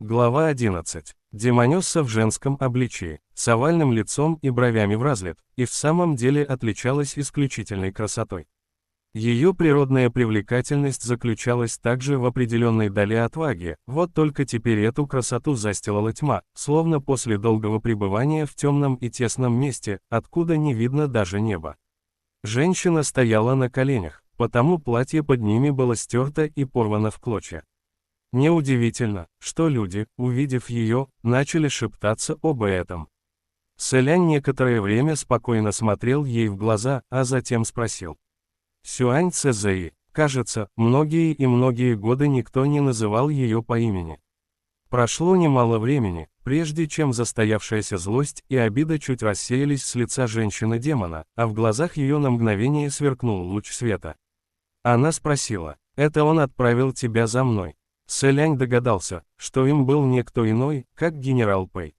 Глава 11. Демонесса в женском обличии, с овальным лицом и бровями вразлет, и в самом деле отличалась исключительной красотой. Ее природная привлекательность заключалась также в определенной доли отваги, вот только теперь эту красоту застилала тьма, словно после долгого пребывания в темном и тесном месте, откуда не видно даже неба. Женщина стояла на коленях, потому платье под ними было стерто и порвано в клочья. Неудивительно, что люди, увидев ее, начали шептаться об этом. Сэлянь некоторое время спокойно смотрел ей в глаза, а затем спросил. «Сюань Цзэи, кажется, многие и многие годы никто не называл ее по имени». Прошло немало времени, прежде чем застоявшаяся злость и обида чуть рассеялись с лица женщины-демона, а в глазах ее на мгновение сверкнул луч света. Она спросила, «Это он отправил тебя за мной?» Сэлянь догадался, что им был никто иной, как генерал Пэй.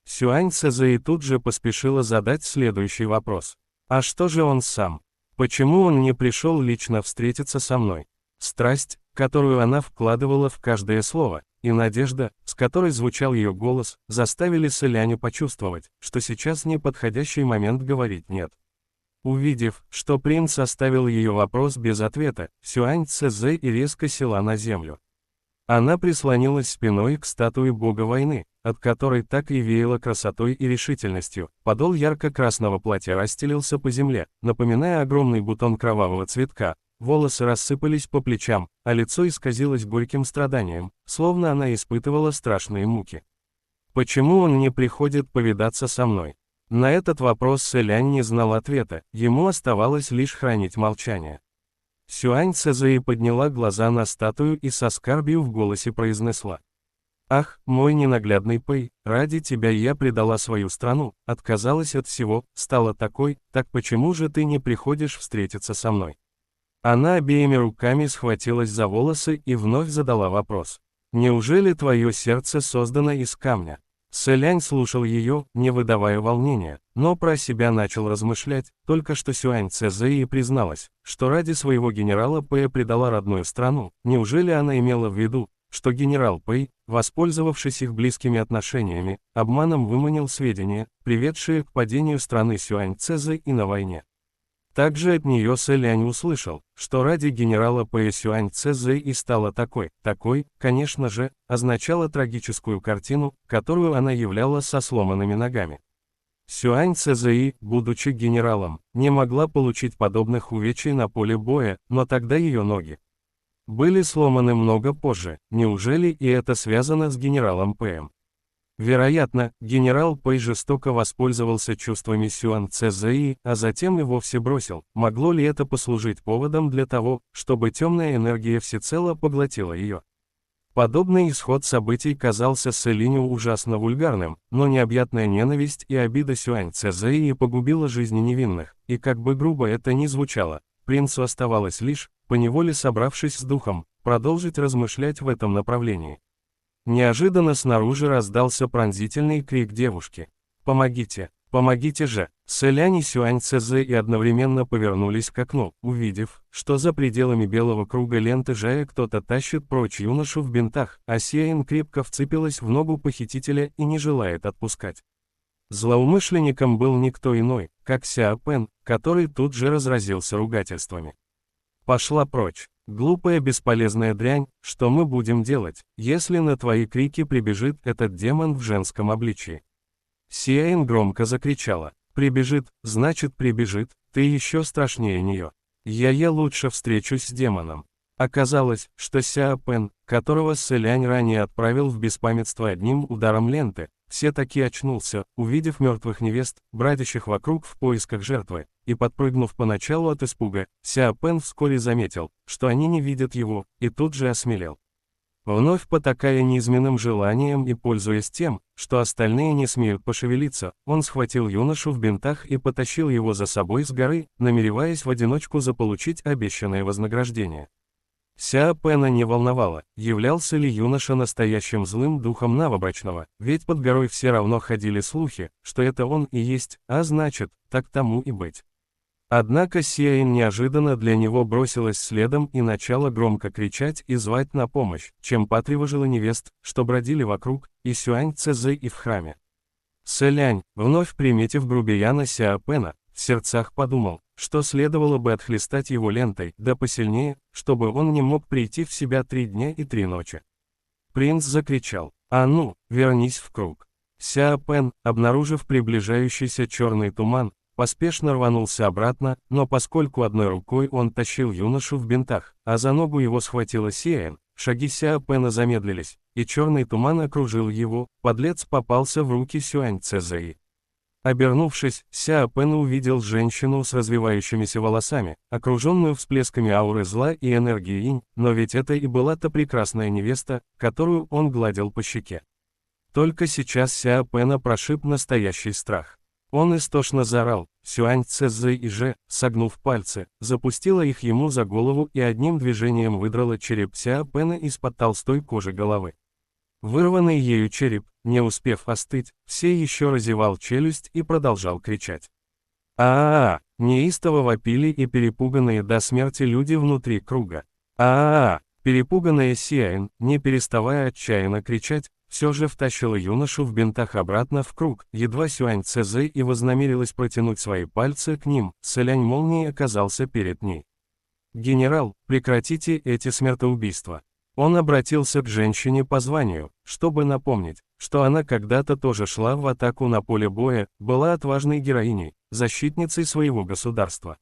Сюань Цзэи тут же поспешила задать следующий вопрос. «А что же он сам? Почему он не пришел лично встретиться со мной?» Страсть, которую она вкладывала в каждое слово, и надежда, с которой звучал ее голос, заставили Сэляню почувствовать, что сейчас неподходящий момент говорить «нет». Увидев, что принц оставил ее вопрос без ответа, Сюань Цзэи резко села на землю. Она прислонилась спиной к статуе бога войны, от которой так и веяло красотой и решительностью. Подол ярко-красного платья расстелился по земле, напоминая огромный бутон кровавого цветка. Волосы рассыпались по плечам, а лицо исказилось горьким страданием, словно она испытывала страшные муки. «Почему он не приходит повидаться со мной?» На этот вопрос Сэлянь не знал ответа, ему оставалось лишь хранить молчание. Сюань Цзэи подняла глаза на статую и со скорбью в голосе произнесла. «Ах, мой ненаглядный Пэй, ради тебя я предала свою страну, отказалась от всего, стала такой, так почему же ты не приходишь встретиться со мной?» Она обеими руками схватилась за волосы и вновь задала вопрос. «Неужели твое сердце создано из камня?» Сэлянь слушал ее, не выдавая волнения, но про себя начал размышлять, только что Сюань Цзэи призналась, что ради своего генерала Пэя предала родную страну. Неужели она имела в виду, что генерал Пэй, воспользовавшись их близкими отношениями, обманом выманил сведения, приведшие к падению страны Сюань Цзэи на войне? Также от нее Сэлянь услышал, что ради генерала Пэя Сюань Цзэи стала такой, конечно же, означало трагическую картину, которую она являла со сломанными ногами. Сюань Цзэи, будучи генералом, не могла получить подобных увечий на поле боя, но тогда ее ноги были сломаны много позже. Неужели и это связано с генералом Пэем? Вероятно, генерал Пэй жестоко воспользовался чувствами Сюань Цзэи, а затем и вовсе бросил. Могло ли это послужить поводом для того, чтобы темная энергия всецело поглотила ее? Подобный исход событий казался Сэлиню ужасно вульгарным, но необъятная ненависть и обида Сюань Цзэи погубила жизни невинных, и как бы грубо это ни звучало, принцу оставалось лишь, поневоле собравшись с духом, продолжить размышлять в этом направлении. Неожиданно снаружи раздался пронзительный крик девушки. «Помогите! Помогите же!» Сэлянь и Сюань Цзэи одновременно повернулись к окну, увидев, что за пределами белого круга ленты жая кто-то тащит прочь юношу в бинтах, а Сиэн крепко вцепилась в ногу похитителя и не желает отпускать. Злоумышленником был никто иной, как Сяо Пэн, который тут же разразился ругательствами. «Пошла прочь! Глупая бесполезная дрянь, что мы будем делать, если на твои крики прибежит этот демон в женском обличии?» Сиэн громко закричала. «Прибежит, значит прибежит, ты еще страшнее нее. Я лучше встречусь с демоном». Оказалось, что Сяо Пэн, которого Сэлянь ранее отправил в беспамятство одним ударом ленты, все-таки очнулся, увидев мертвых невест, бродящих вокруг в поисках жертвы, и подпрыгнув поначалу от испуга, Сяо Пэн вскоре заметил, что они не видят его, и тут же осмелел. Вновь потакая неизменным желанием и пользуясь тем, что остальные не смеют пошевелиться, он схватил юношу в бинтах и потащил его за собой с горы, намереваясь в одиночку заполучить обещанное вознаграждение. Сяо Пэна не волновало, являлся ли юноша настоящим злым духом новобрачного, ведь под горой все равно ходили слухи, что это он и есть, а значит, так тому и быть. Однако Сиаин неожиданно для него бросилась следом и начала громко кричать и звать на помощь, чем потревожила невест, что бродили вокруг, и Сюань Цзэ и в храме. Сэлянь, вновь приметив грубияна Сяопэна, в сердцах подумал, что следовало бы отхлестать его лентой, да посильнее, чтобы он не мог прийти в себя 3 дня и 3 ночи. Принц закричал: «А ну, вернись в круг!» Сяопэн, обнаружив приближающийся черный туман, поспешно рванулся обратно, но поскольку одной рукой он тащил юношу в бинтах, а за ногу его схватила Сиаин, шаги Сяопэна замедлились, и черный туман окружил его, подлец попался в руки Сюань Цзэи. Обернувшись, Сяопэн увидел женщину с развивающимися волосами, окруженную всплесками ауры зла и энергии инь, но ведь это и была та прекрасная невеста, которую он гладил по щеке. Только сейчас Сяопэна прошиб настоящий страх. Он истошно заорал, Сюань Цзэи же, согнув пальцы, запустила их ему за голову и одним движением выдрала череп Сяопэна из-под толстой кожи головы. Вырванный ею череп, не успев остыть, все еще разевал челюсть и продолжал кричать. А-а-а! Неистово вопили и перепуганные до смерти люди внутри круга. А-а-а! Перепуганная Сиаин, не переставая отчаянно кричать, все же втащила юношу в бинтах обратно в круг, едва Сюань Цзэ и вознамерилась протянуть свои пальцы к ним, Сэлянь молнией оказался перед ней. «Генерал, прекратите эти смертоубийства!» Он обратился к женщине по званию, чтобы напомнить, что она когда-то тоже шла в атаку на поле боя, была отважной героиней, защитницей своего государства.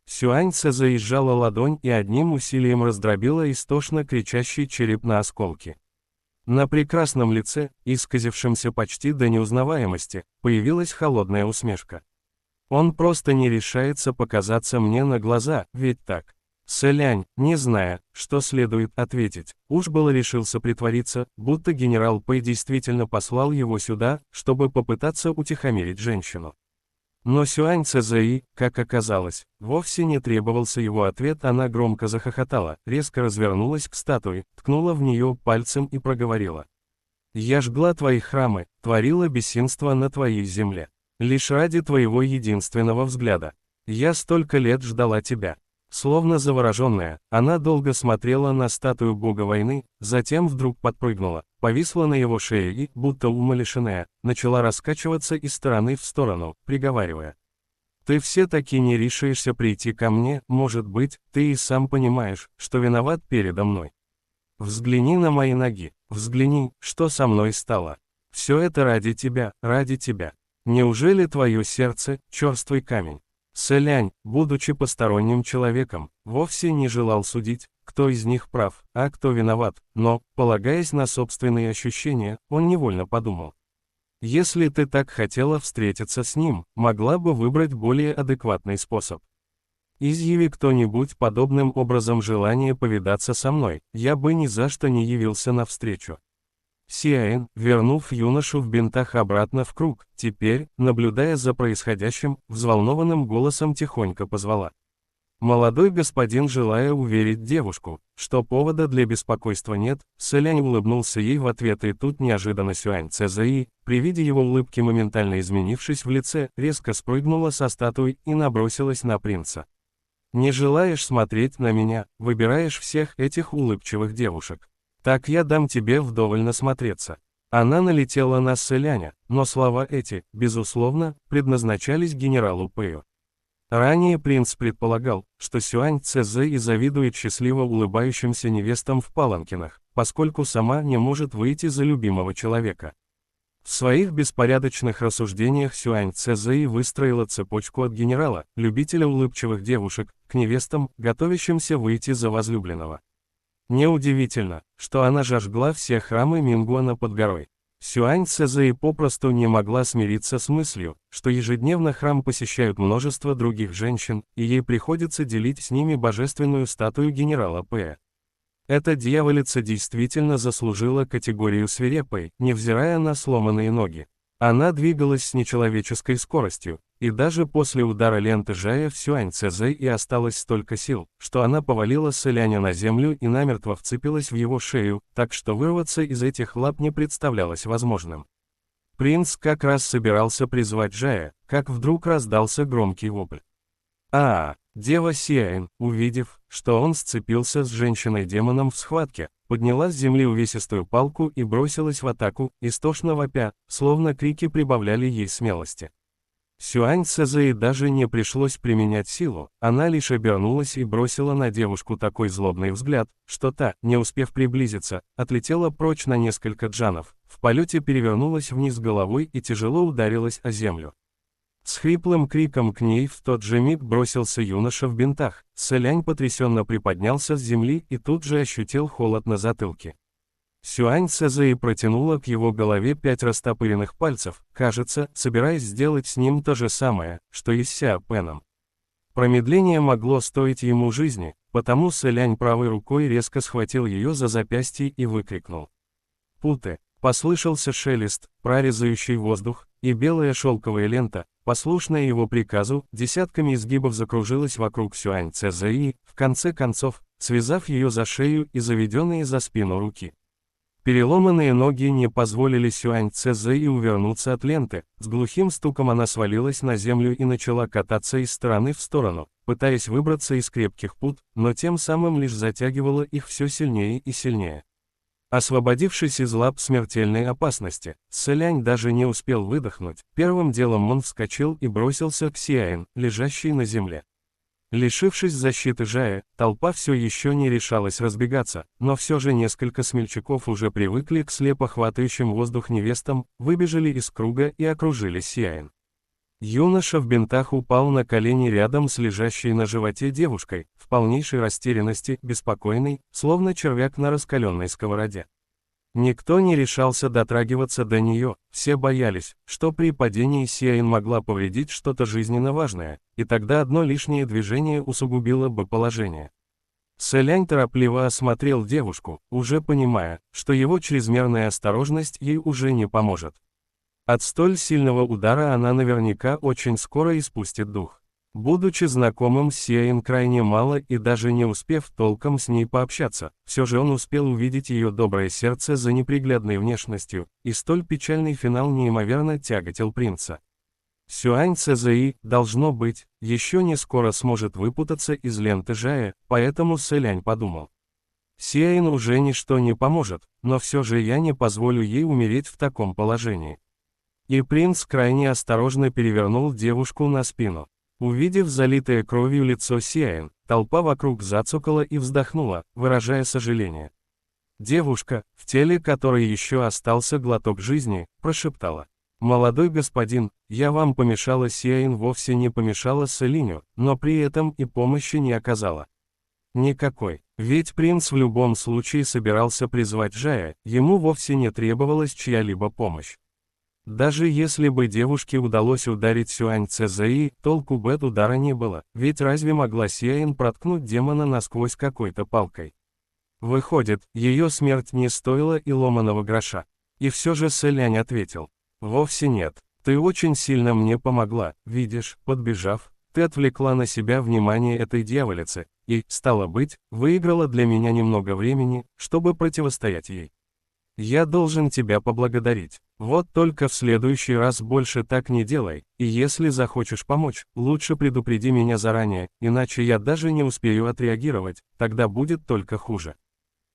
Сюань Цзэ сжала ладонь и одним усилием раздробила истошно кричащий череп на осколки. На прекрасном лице, исказившемся почти до неузнаваемости, появилась холодная усмешка. Он просто не решается показаться мне на глаза, ведь так? Сэлянь, не зная, что следует ответить, уж было решился притвориться, будто генерал Пэй действительно послал его сюда, чтобы попытаться утихомирить женщину. Но Сюань Цзэи, как оказалось, вовсе не требовался его ответ, она громко захохотала, резко развернулась к статуе, ткнула в нее пальцем и проговорила. «Я жгла твои храмы, творила бесчинство на твоей земле. Лишь ради твоего единственного взгляда. Я столько лет ждала тебя». Словно завороженная, она долго смотрела на статую бога войны, затем вдруг подпрыгнула, повисла на его шее и, будто умалишенная, начала раскачиваться из стороны в сторону, приговаривая. «Ты все-таки не решаешься прийти ко мне, может быть, ты и сам понимаешь, что виноват передо мной. Взгляни на мои ноги, взгляни, что со мной стало. Все это ради тебя, ради тебя. Неужели твое сердце – черствый камень?» Сэлянь, будучи посторонним человеком, вовсе не желал судить, кто из них прав, а кто виноват, но, полагаясь на собственные ощущения, он невольно подумал. Если ты так хотела встретиться с ним, могла бы выбрать более адекватный способ. Изъяви кто-нибудь подобным образом желание повидаться со мной, я бы ни за что не явился навстречу. Сиаин, вернув юношу в бинтах обратно в круг, теперь, наблюдая за происходящим, взволнованным голосом тихонько позвала. Молодой господин, желая уверить девушку, что повода для беспокойства нет, Сэлянь улыбнулся ей в ответ, и тут неожиданно Сюань Цзэи, при виде его улыбки моментально изменившись в лице, резко спрыгнула со статуи и набросилась на принца. «Не желаешь смотреть на меня, выбираешь всех этих улыбчивых девушек. Так я дам тебе вдоволь насмотреться». Она налетела на Сэляня, но слова эти, безусловно, предназначались генералу Пэю. Ранее принц предполагал, что Сюань Цзэи завидует счастливо улыбающимся невестам в паланкинах, поскольку сама не может выйти за любимого человека. В своих беспорядочных рассуждениях Сюань Цзэи выстроила цепочку от генерала, любителя улыбчивых девушек, к невестам, готовящимся выйти за возлюбленного. Неудивительно, что она жгла все храмы Мингуана под горой. Сюань Цзэи попросту не могла смириться с мыслью, что ежедневно храм посещают множество других женщин, и ей приходится делить с ними божественную статую генерала Пэя. Эта дьяволица действительно заслужила категорию свирепой, невзирая на сломанные ноги. Она двигалась с нечеловеческой скоростью, и даже после удара ленты Жая в Сюань Цзэи осталось столько сил, что она повалила Сэляня на землю и намертво вцепилась в его шею, так что вырваться из этих лап не представлялось возможным. Принц как раз собирался призвать Жая, как вдруг раздался громкий вопль. Дева Сиаин, увидев, что он сцепился с женщиной-демоном в схватке, подняла с земли увесистую палку и бросилась в атаку, истошно вопя, словно крики прибавляли ей смелости. Сюань Цзэи даже не пришлось применять силу, она лишь обернулась и бросила на девушку такой злобный взгляд, что та, не успев приблизиться, отлетела прочь на несколько джанов, в полете перевернулась вниз головой и тяжело ударилась о землю. С хриплым криком к ней в тот же миг бросился юноша в бинтах. Сэлянь потрясенно приподнялся с земли и тут же ощутил холод на затылке. Сюань Цзэи протянула к его голове 5 растопыренных пальцев, кажется, собираясь сделать с ним то же самое, что и с Сяо Пэном. Промедление могло стоить ему жизни, потому Сэлянь правой рукой резко схватил ее за запястье и выкрикнул. «Путы!» Послышался шелест, прорезающий воздух, и белая шелковая лента, послушная его приказу, десятками изгибов закружилась вокруг Сюань Цзэи, в конце концов, связав ее за шею и заведенные за спину руки. Переломанные ноги не позволили Сюань Цзэи увернуться от ленты, с глухим стуком она свалилась на землю и начала кататься из стороны в сторону, пытаясь выбраться из крепких пут, но тем самым лишь затягивала их все сильнее и сильнее. Освободившись из лап смертельной опасности, Сэлянь даже не успел выдохнуть, первым делом он вскочил и бросился к Сиаин, лежащей на земле. Лишившись защиты Жая, толпа все еще не решалась разбегаться, но все же несколько смельчаков уже привыкли к слепо хватающим воздух невестам, выбежали из круга и окружили Сиаин. Юноша в бинтах упал на колени рядом с лежащей на животе девушкой, в полнейшей растерянности, беспокойный, словно червяк на раскаленной сковороде. Никто не решался дотрагиваться до нее, все боялись, что при падении Сиаин могла повредить что-то жизненно важное, и тогда одно лишнее движение усугубило бы положение. Сэлянь торопливо осмотрел девушку, уже понимая, что его чрезмерная осторожность ей уже не поможет. От столь сильного удара она наверняка очень скоро испустит дух. Будучи знакомым с Сиаин крайне мало и даже не успев толком с ней пообщаться, все же он успел увидеть ее доброе сердце за неприглядной внешностью, и столь печальный финал неимоверно тяготил принца. Сюань Цзэи, должно быть, еще не скоро сможет выпутаться из ленты Жая, поэтому Сэлянь подумал. Сиаин уже ничто не поможет, но все же я не позволю ей умереть в таком положении. И принц крайне осторожно перевернул девушку на спину. Увидев залитое кровью лицо Сиаин, толпа вокруг зацокала и вздохнула, выражая сожаление. Девушка, в теле которой еще остался глоток жизни, прошептала. «Молодой господин, я вам помешала». Сиаин вовсе не помешала Сэлиню, но при этом и помощи не оказала. Никакой, ведь принц в любом случае собирался призвать Жая, ему вовсе не требовалась чья-либо помощь. Даже если бы девушке удалось ударить Сюань Цзэи, толку бы от удара не было, ведь разве могла Сиаин проткнуть демона насквозь какой-то палкой? Выходит, ее смерть не стоила и ломаного гроша. И все же Сэлянь ответил. Вовсе нет, ты очень сильно мне помогла, видишь, подбежав, ты отвлекла на себя внимание этой дьяволицы, и, стало быть, выиграла для меня немного времени, чтобы противостоять ей. Я должен тебя поблагодарить. Вот только в следующий раз больше так не делай, и если захочешь помочь, лучше предупреди меня заранее, иначе я даже не успею отреагировать, тогда будет только хуже.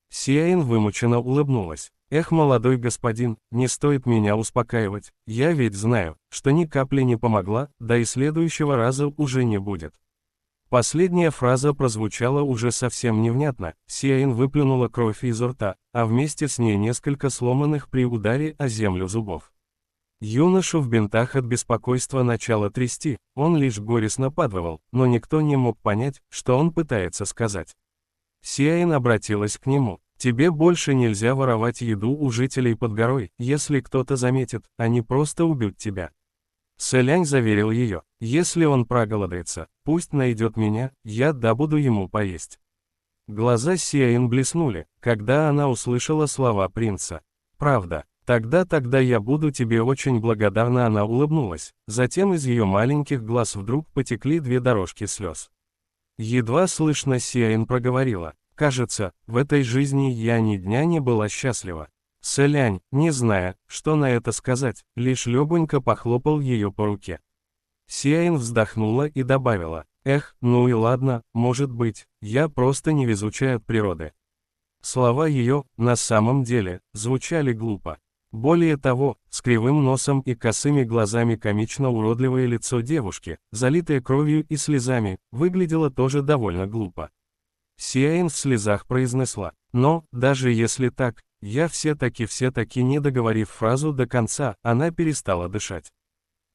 Сиаин вымученно улыбнулась. Эх, молодой господин, не стоит меня успокаивать, я ведь знаю, что ни капли не помогла, да и следующего раза уже не будет. Последняя фраза прозвучала уже совсем невнятно, Сиаин выплюнула кровь изо рта, а вместе с ней несколько сломанных при ударе о землю зубов. Юношу в бинтах от беспокойства начало трясти, он лишь горестно подвывал, но никто не мог понять, что он пытается сказать. Сиаин обратилась к нему. «Тебе больше нельзя воровать еду у жителей под горой, если кто-то заметит, они просто убьют тебя». Сэлянь заверил ее, если он проголодается, пусть найдет меня, я добуду ему поесть. Глаза Сиаин блеснули, когда она услышала слова принца. «Правда, тогда я буду тебе очень благодарна». Она улыбнулась, затем из ее маленьких глаз вдруг потекли 2 дорожки слез. Едва слышно Сиаин проговорила, «Кажется, в этой жизни я ни дня не была счастлива». Сэлянь, не зная, что на это сказать, лишь легонько похлопал ее по руке. Сиаин вздохнула и добавила, Эх, ну и ладно, может быть, я просто невезучая от природы. Слова ее, на самом деле, звучали глупо. Более того, с кривым носом и косыми глазами комично уродливое лицо девушки, залитое кровью и слезами, выглядело тоже довольно глупо. Сиаин в слезах произнесла: «Но, даже если так, я все-таки не договорив фразу до конца, она перестала дышать».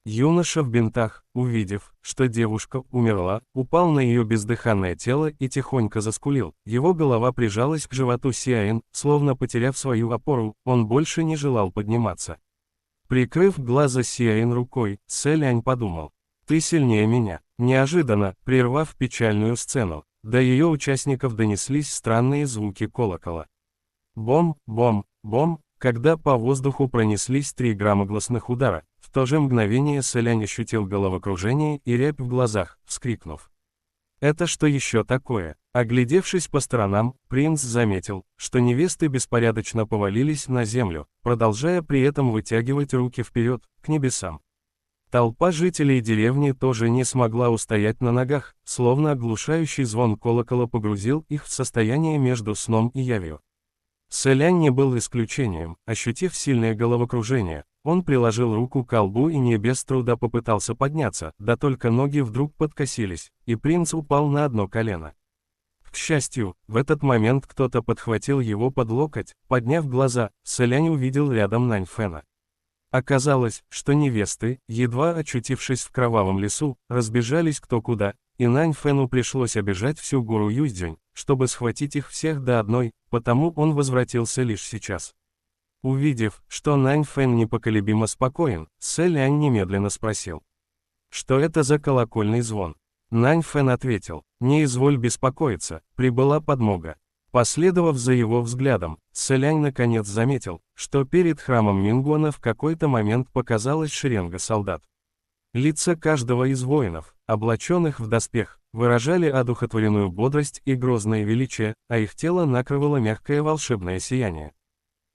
Юноша в бинтах, увидев, что девушка умерла, упал на ее бездыханное тело и тихонько заскулил. Его голова прижалась к животу Сиаин, словно потеряв свою опору, он больше не желал подниматься. Прикрыв глаза Сиаин рукой, Сэлянь подумал: «Ты сильнее меня». Неожиданно, прервав печальную сцену, до ее участников донеслись странные звуки колокола. Бом, бом, бом, когда по воздуху пронеслись 3 громогласных удара. В то же мгновение Сэлянь ощутил головокружение и рябь в глазах, вскрикнув: «Это что еще такое?» Оглядевшись по сторонам, принц заметил, что невесты беспорядочно повалились на землю, продолжая при этом вытягивать руки вперед, к небесам. Толпа жителей деревни тоже не смогла устоять на ногах, словно оглушающий звон колокола погрузил их в состояние между сном и явью. Сэлянь не был исключением. Ощутив сильное головокружение, он приложил руку к колбу и не без труда попытался подняться, да только ноги вдруг подкосились, и принц упал на одно колено. К счастью, в этот момент кто-то подхватил его под локоть. Подняв глаза, Сэлянь увидел рядом Наньфэна. Оказалось, что невесты, едва очутившись в кровавом лесу, разбежались кто куда, и Наньфэну пришлось обежать всю гору Юйцзюнь, чтобы схватить их всех до одной, потому он возвратился лишь сейчас. Увидев, что Наньфэн непоколебимо спокоен, Сэлянь немедленно спросил: «Что это за колокольный звон?» Наньфэн ответил: «Не изволь беспокоиться, прибыла подмога». Последовав за его взглядом, Сэлянь наконец заметил, что перед храмом Мингуана в какой-то момент показалась шеренга солдат. Лица каждого из воинов, облаченных в доспех, выражали одухотворенную бодрость и грозное величие, а их тело накрывало мягкое волшебное сияние.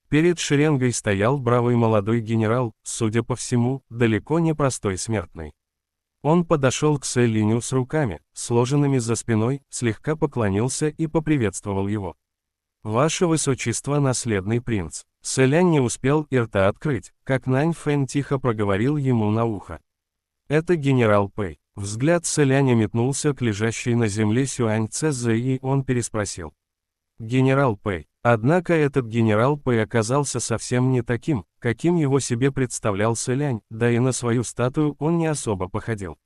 Перед шеренгой стоял бравый молодой генерал, судя по всему, далеко не простой смертный. Он подошел к Сэляню с руками, сложенными за спиной, слегка поклонился и поприветствовал его. «Ваше Высочество, наследный принц». Сэлянь не успел и рта открыть, как Наньфэн тихо проговорил ему на ухо: «Это генерал Пэй». Взгляд Сэляня метнулся к лежащей на земле Сюань Цзэ, и он переспросил: «Генерал Пэй». Однако этот генерал Пэй оказался совсем не таким, каким его себе представлял Сэлянь, да и на свою статую он не особо походил.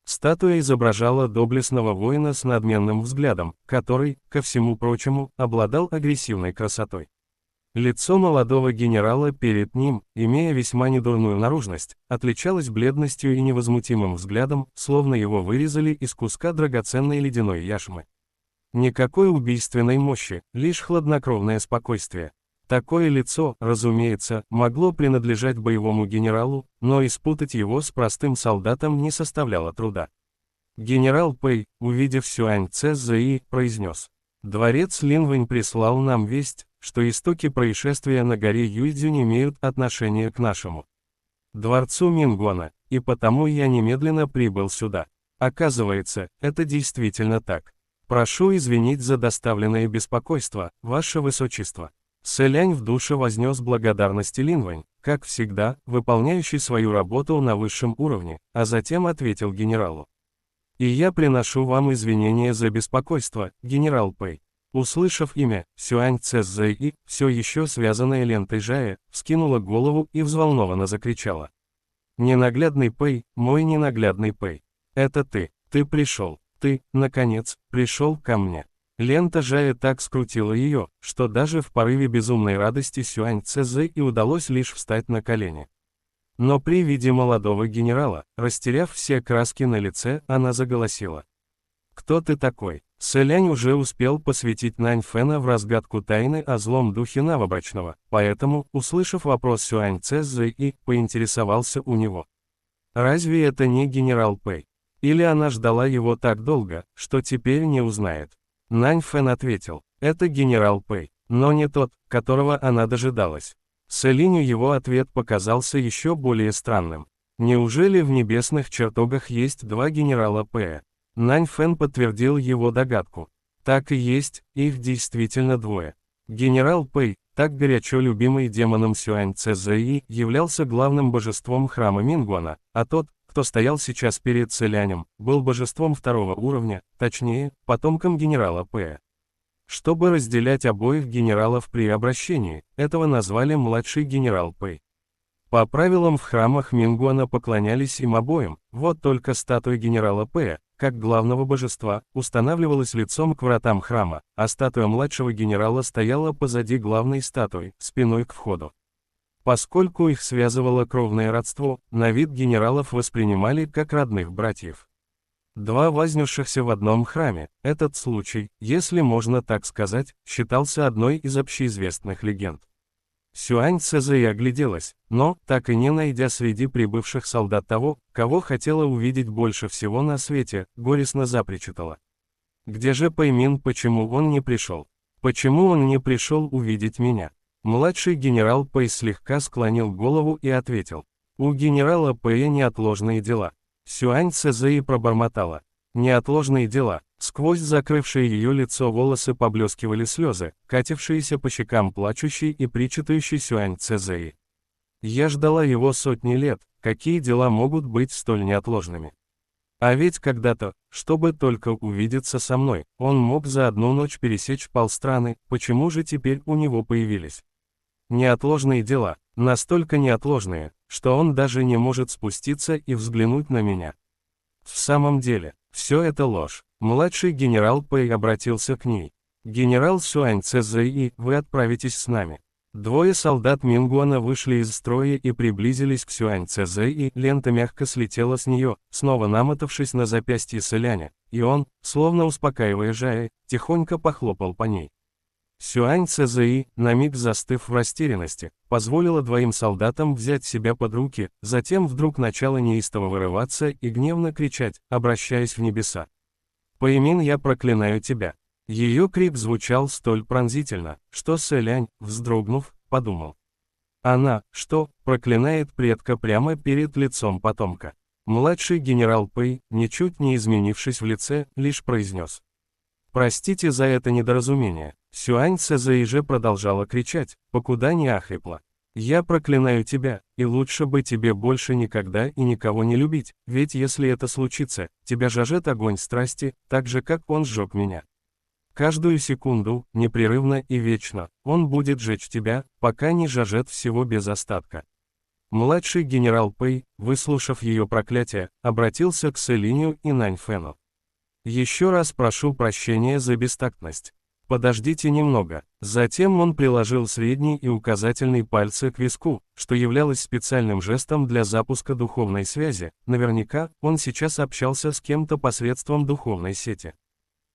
Статуя изображала доблестного воина с надменным взглядом, который, ко всему прочему, обладал агрессивной красотой. Лицо молодого генерала перед ним, имея весьма недурную наружность, отличалось бледностью и невозмутимым взглядом, словно его вырезали из куска драгоценной ледяной яшмы. Никакой убийственной мощи, лишь хладнокровное спокойствие. Такое лицо, разумеется, могло принадлежать боевому генералу, но и спутать его с простым солдатом не составляло труда. Генерал Пэй, увидев Сюань Цзэ, произнес: «Дворец Линвэнь прислал нам весть, что истоки происшествия на горе Юйцзюнь имеют отношение к нашему дворцу Мингуана, и потому я немедленно прибыл сюда. Оказывается, это действительно так. Прошу извинить за доставленное беспокойство, Ваше Высочество». Сэлянь в душе вознес благодарности Линвэнь, как всегда, выполняющий свою работу на высшем уровне, а затем ответил генералу: «И я приношу вам извинения за беспокойство, генерал Пэй». Услышав имя, Сюань Цзэ, все еще связанная лентой Жая, вскинула голову и взволнованно закричала: «Ненаглядный Пэй, мой ненаглядный Пэй! Это ты пришел, ты, наконец, пришел ко мне!» Лента Жая так скрутила ее, что даже в порыве безумной радости Сюань Цзэ удалось лишь встать на колени. Но при виде молодого генерала, растеряв все краски на лице, она заголосила: «Кто ты такой?» Сэлянь уже успел посвятить Наньфэна в разгадку тайны о злом духе новобрачного, поэтому, услышав вопрос Сюань Цзэ, поинтересовался у него: «Разве это не генерал Пэй? Или она ждала его так долго, что теперь не узнает?» Наньфэн ответил: «Это генерал Пэй, но не тот, которого она дожидалась». Сэлиню его ответ показался еще более странным. Неужели в небесных чертогах есть 2 генерала Пэя? Нань Фэн подтвердил его догадку. Так и есть, их действительно двое. Генерал Пэй, так горячо любимый демоном Сюань Цзэи, являлся главным божеством храма Мингуана, а тот, кто стоял сейчас перед Селянем, был божеством второго уровня, точнее, потомком генерала Пэя. Чтобы разделять обоих генералов при обращении, этого назвали младший генерал Пэй. По правилам в храмах Мингуана поклонялись им обоим, вот только статуя генерала Пэя, как главного божества, устанавливалась лицом к вратам храма, а статуя младшего генерала стояла позади главной статуи, спиной к входу. Поскольку их связывало кровное родство, на вид генералов воспринимали как родных братьев. Два вознесшихся в одном храме, этот случай, если можно так сказать, считался одной из общеизвестных легенд. Сюань Цзэи огляделась, но, так и не найдя среди прибывших солдат того, кого хотела увидеть больше всего на свете, горестно запричитала. «Где же Пэймин, почему он не пришел? Почему он не пришел увидеть меня?» Младший генерал Пэй слегка склонил голову и ответил. «У генерала Пэя неотложные дела». Сюань Цзэи пробормотала. «Неотложные дела». Сквозь закрывшее ее лицо волосы поблескивали слезы, катившиеся по щекам плачущей и причитающей Сюань Цзэи. «Я ждала его сотни лет, какие дела могут быть столь неотложными? А ведь когда-то, чтобы только увидеться со мной, он мог за одну ночь пересечь полстраны, почему же теперь у него появились неотложные дела, настолько неотложные, что он даже не может спуститься и взглянуть на меня? В самом деле, все это ложь». Младший генерал Пэй обратился к ней. «Генерал Сюань Цзэи, вы отправитесь с нами». Двое солдат Мингуана вышли из строя и приблизились к Сюань Цзэи, лента мягко слетела с нее, снова намотавшись на запястье Селяня, и он, словно успокаивая Жая, тихонько похлопал по ней. Сюань Цзэи, на миг застыв в растерянности, позволила двоим солдатам взять себя под руки, затем вдруг начала неистово вырываться и гневно кричать, обращаясь в небеса. «Пэймин, я проклинаю тебя». Ее крик звучал столь пронзительно, что Селянь, вздрогнув, подумал. Она, что, проклинает предка прямо перед лицом потомка? Младший генерал Пэй, ничуть не изменившись в лице, лишь произнес. «Простите за это недоразумение». Сюань Цзэи же продолжала кричать, покуда не охрипла. «Я проклинаю тебя, и лучше бы тебе больше никогда и никого не любить, ведь если это случится, тебя жжет огонь страсти, так же как он сжег меня. Каждую секунду, непрерывно и вечно, он будет жечь тебя, пока не жжет всего без остатка». Младший генерал Пэй, выслушав ее проклятие, обратился к Селиню и Нань Фэну. «Еще раз прошу прощения за бестактность. Подождите немного». Затем он приложил средний и указательный пальцы к виску, что являлось специальным жестом для запуска духовной связи, наверняка, он сейчас общался с кем-то посредством духовной сети.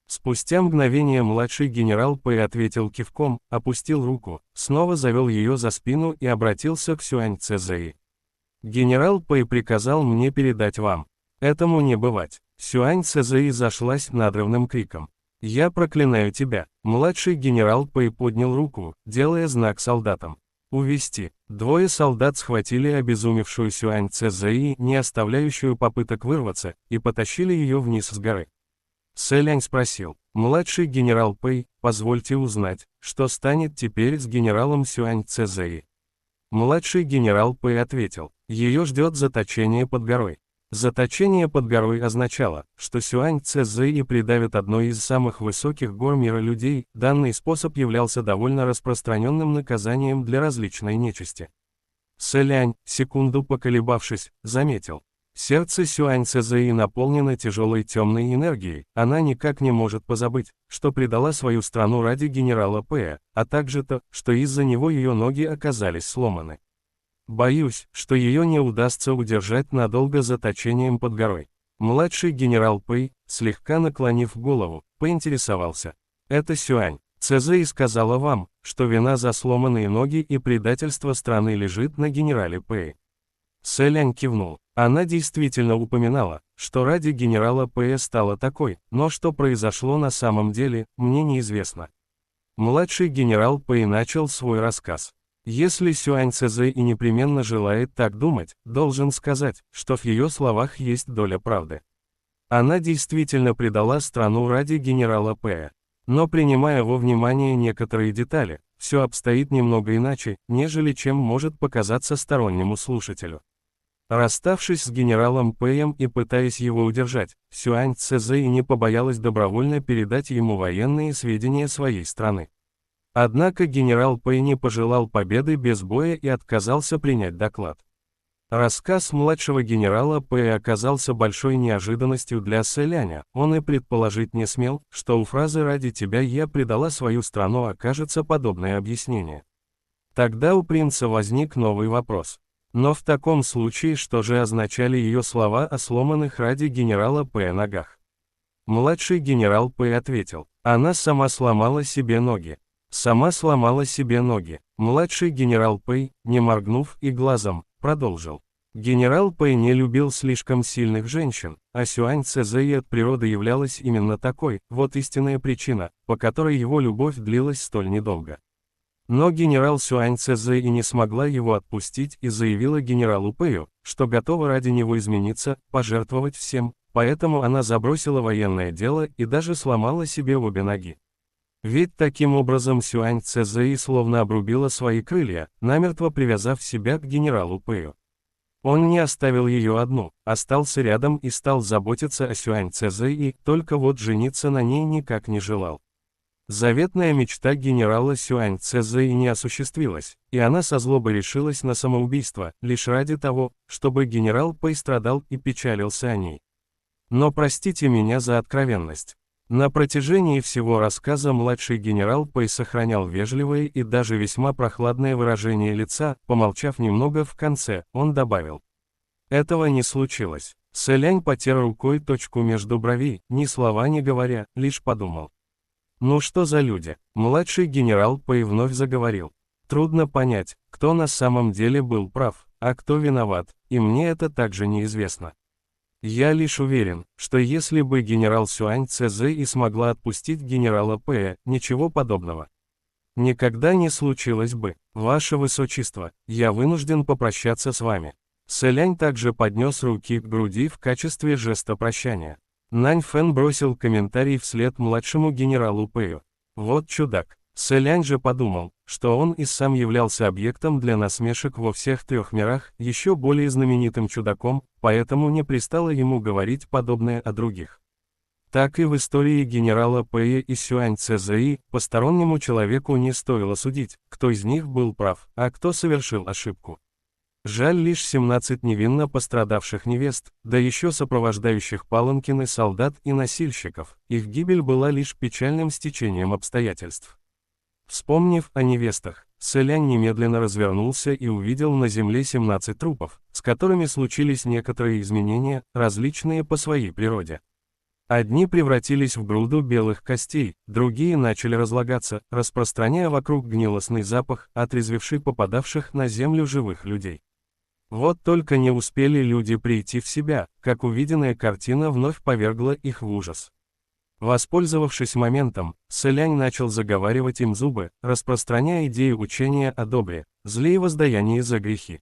Спустя мгновение младший генерал Пэй ответил кивком, опустил руку, снова завел ее за спину и обратился к Сюань Цзэи. «Генерал Пэй приказал мне передать вам. Этому не бывать». Сюань Цзэи зашлась надрывным криком. «Я проклинаю тебя». Младший генерал Пэй поднял руку, делая знак солдатам. «Увести». Двое солдат схватили обезумевшую Сюань Цзэи, не оставляющую попыток вырваться, и потащили ее вниз с горы. Селянь спросил. «Младший генерал Пэй, позвольте узнать, что станет теперь с генералом Сюань Цзэи?» Младший генерал Пэй ответил. «Ее ждет заточение под горой». Заточение под горой означало, что Сюань Цзэи придавит одной из самых высоких гор мира людей, данный способ являлся довольно распространенным наказанием для различной нечисти. Селянь, секунду поколебавшись, заметил. Сердце Сюань Цзэи наполнено тяжелой темной энергией, она никак не может позабыть, что предала свою страну ради генерала Пэя, а также то, что из-за него ее ноги оказались сломаны. Боюсь, что ее не удастся удержать надолго заточением под горой. Младший генерал Пэй, слегка наклонив голову, поинтересовался. «Это Сюань Цзэи сказала вам, что вина за сломанные ноги и предательство страны лежит на генерале Пэе?» Селянь кивнул. Она действительно упоминала, что ради генерала Пэя стала такой, но что произошло на самом деле, мне неизвестно. Младший генерал Пэй начал свой рассказ. Если Сюань Цзэи непременно желает так думать, должен сказать, что в ее словах есть доля правды. Она действительно предала страну ради генерала Пэя. Но принимая во внимание некоторые детали, все обстоит немного иначе, нежели чем может показаться стороннему слушателю. Расставшись с генералом Пэем и пытаясь его удержать, Сюань Цзэи не побоялась добровольно передать ему военные сведения своей страны. Однако генерал Пэй не пожелал победы без боя и отказался принять доклад. Рассказ младшего генерала Пэя оказался большой неожиданностью для Сэляня, он и предположить не смел, что у фразы «ради тебя я предала свою страну» окажется подобное объяснение. Тогда у принца возник новый вопрос. Но в таком случае что же означали ее слова о сломанных ради генерала Пэя ногах? Младший генерал Пэй ответил, она сама сломала себе ноги. Сама сломала себе ноги. Младший генерал Пэй, не моргнув и глазом, продолжил. Генерал Пэй не любил слишком сильных женщин, а Сюань Цзэи от природы являлась именно такой, вот истинная причина, по которой его любовь длилась столь недолго. Но генерал Сюань Цзэи не смогла его отпустить и заявила генералу Пэю, что готова ради него измениться, пожертвовать всем, поэтому она забросила военное дело и даже сломала себе обе ноги. Ведь таким образом Сюань Цзэи словно обрубила свои крылья, намертво привязав себя к генералу Пэю. Он не оставил ее одну, остался рядом и стал заботиться о Сюань Цзэи, только вот жениться на ней никак не желал. Заветная мечта генерала Сюань Цзэи не осуществилась, и она со злобой решилась на самоубийство, лишь ради того, чтобы генерал Пэй страдал и печалился о ней. Но простите меня за откровенность. На протяжении всего рассказа младший генерал Пэй сохранял вежливое и даже весьма прохладное выражение лица, помолчав немного в конце, он добавил. Этого не случилось. Сэлянь потер рукой точку между бровей, ни слова не говоря, лишь подумал. Ну что за люди? Младший генерал Пэй вновь заговорил. Трудно понять, кто на самом деле был прав, а кто виноват, и мне это также неизвестно. Я лишь уверен, что если бы генерал Сюань Цзэи смогла отпустить генерала Пэя, ничего подобного никогда не случилось бы. Ваше Высочество, я вынужден попрощаться с вами. Сэлянь также поднес руки к груди в качестве жеста прощания. Нань Фэн бросил комментарий вслед младшему генералу Пэю. Вот чудак. Сэлянь же подумал, что он и сам являлся объектом для насмешек во всех трех мирах, еще более знаменитым чудаком, поэтому не пристало ему говорить подобное о других. Так и в истории генерала Пэя и Сюань Цзэи, постороннему человеку не стоило судить, кто из них был прав, а кто совершил ошибку. Жаль лишь 17 невинно пострадавших невест, да еще сопровождающих Паланкины солдат и носильщиков, их гибель была лишь печальным стечением обстоятельств. Вспомнив о невестах, Сэлянь немедленно развернулся и увидел на земле 17 трупов, с которыми случились некоторые изменения, различные по своей природе. Одни превратились в груду белых костей, другие начали разлагаться, распространяя вокруг гнилостный запах, отрезвивший попадавших на землю живых людей. Вот только не успели люди прийти в себя, как увиденная картина вновь повергла их в ужас. Воспользовавшись моментом, Сэлянь начал заговаривать им зубы, распространяя идею учения о добре, зле и воздаянии за грехи.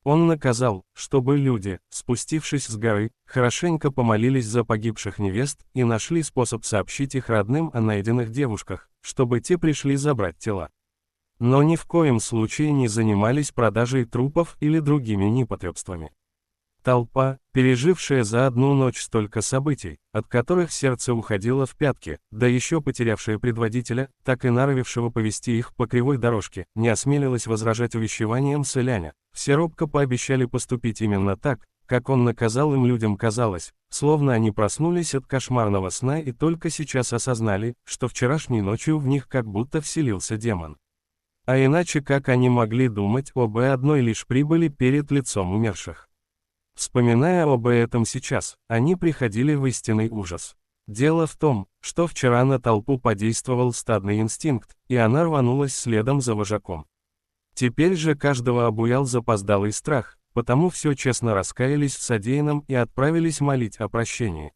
Он наказал, чтобы люди, спустившись с горы, хорошенько помолились за погибших невест и нашли способ сообщить их родным о найденных девушках, чтобы те пришли забрать тела. Но ни в коем случае не занимались продажей трупов или другими непотребствами. Толпа, пережившая за одну ночь столько событий, от которых сердце уходило в пятки, да еще потерявшая предводителя, так и норовившего повести их по кривой дорожке, не осмелилась возражать увещеваниям Сэляня. Все робко пообещали поступить именно так, как он наказал им. Людям казалось, словно они проснулись от кошмарного сна и только сейчас осознали, что вчерашней ночью в них как будто вселился демон. А иначе как они могли думать об одной лишь прибыли перед лицом умерших? Вспоминая об этом сейчас, они приходили в истинный ужас. Дело в том, что вчера на толпу подействовал стадный инстинкт, и она рванулась следом за вожаком. Теперь же каждого обуял запоздалый страх, потому все честно раскаялись в содеянном и отправились молить о прощении.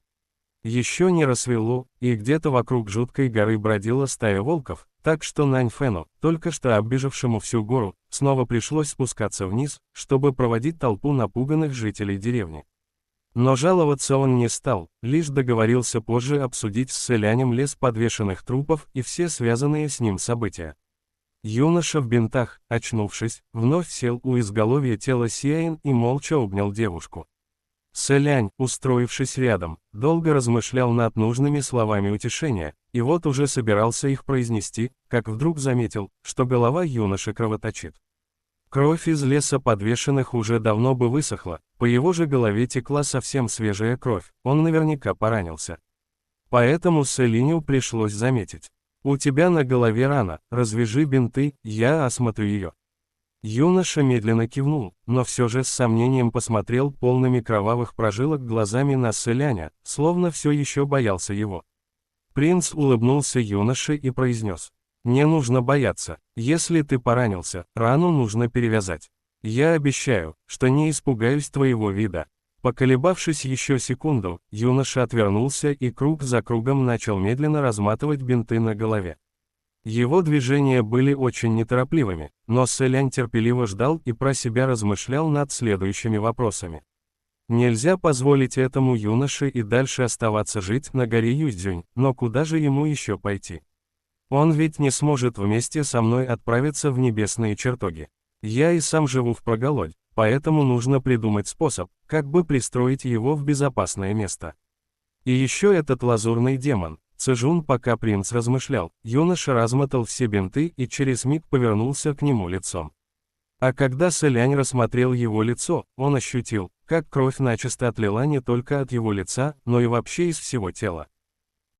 Еще не рассвело, и где-то вокруг жуткой горы бродила стая волков, так что Нань Фэну, только что оббежавшему всю гору, снова пришлось спускаться вниз, чтобы проводить толпу напуганных жителей деревни. Но жаловаться он не стал, лишь договорился позже обсудить с селянем лес подвешенных трупов и все связанные с ним события. Юноша в бинтах, очнувшись, вновь сел у изголовья тела Сиаин и молча обнял девушку. Селянь, устроившись рядом, долго размышлял над нужными словами утешения, и вот уже собирался их произнести, как вдруг заметил, что голова юноши кровоточит. Кровь из леса подвешенных уже давно бы высохла, по его же голове текла совсем свежая кровь, он наверняка поранился. Поэтому Селиню пришлось заметить. «У тебя на голове рана, развяжи бинты, я осмотрю ее». Юноша медленно кивнул, но все же с сомнением посмотрел полными кровавых прожилок глазами на Селяня, словно все еще боялся его. Принц улыбнулся юноше и произнес: «Не нужно бояться, если ты поранился, рану нужно перевязать. Я обещаю, что не испугаюсь твоего вида». Поколебавшись еще секунду, юноша отвернулся и круг за кругом начал медленно разматывать бинты на голове. Его движения были очень неторопливыми, но Селянь терпеливо ждал и про себя размышлял над следующими вопросами. Нельзя позволить этому юноше и дальше оставаться жить на горе Юздзюнь, но куда же ему еще пойти? Он ведь не сможет вместе со мной отправиться в небесные чертоги. Я и сам живу в проголодь, поэтому нужно придумать способ, как бы пристроить его в безопасное место. И еще этот лазурный демон. Цежун, пока принц размышлял, юноша размотал все бинты и через миг повернулся к нему лицом. А когда Селянь рассмотрел его лицо, он ощутил, как кровь начисто отлила не только от его лица, но и вообще из всего тела.